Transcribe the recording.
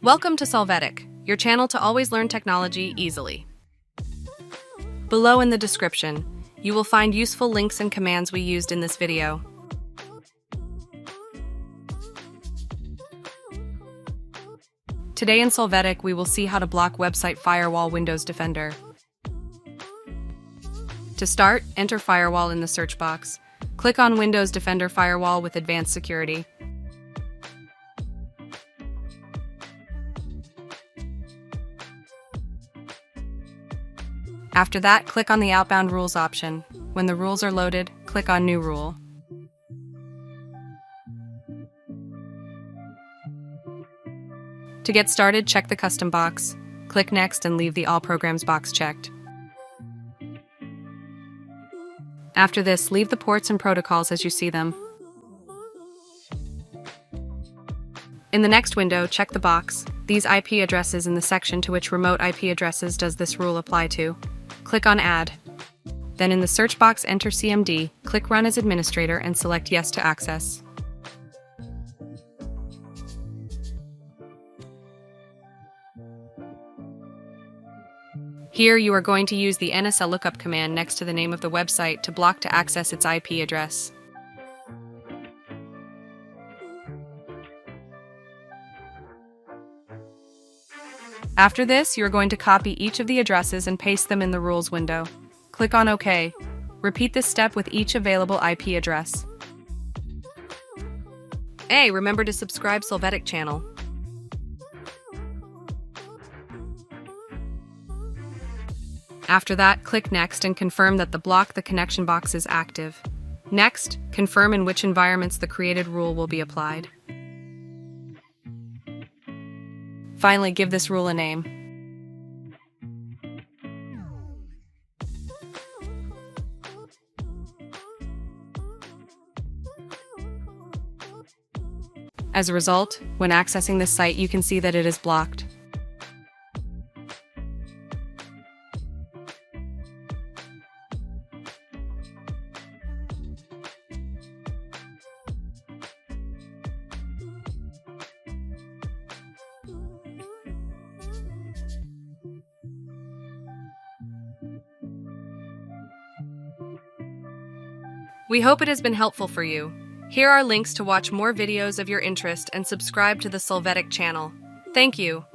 Welcome to Solvetic, your channel to always learn technology easily. Below in the description, you will find useful links and commands we used in this video. Today in Solvetic, we will see how to block website Firewall Windows Defender. To start, enter Firewall in the search box. Click on Windows Defender Firewall with Advanced Security. After that, click on the Outbound Rules option. When the rules are loaded, click on New Rule. To get started, check the Custom box. Click Next and leave the All Programs box checked. After this, leave the ports and protocols as you see them. In the next window, check the box, these IP addresses in the section to which remote IP addresses does this rule apply to. Click on Add. Then in the search box, enter CMD, click Run as Administrator and select Yes to access. Here you are going to use the Nslookup command next to the name of the website to block to access its IP address. After this, you're going to copy each of the addresses and paste them in the rules window. Click on OK. Repeat this step with each available IP address. Hey, remember to subscribe Solvetic channel. After that, click Next and confirm that the Block the Connection box is active. Next, confirm in which environments the created rule will be applied. Finally, give this rule a name. As a result, when accessing this site, you can see that it is blocked. We hope it has been helpful for you. Here are links to watch more videos of your interest and subscribe to the Solvetic channel. Thank you.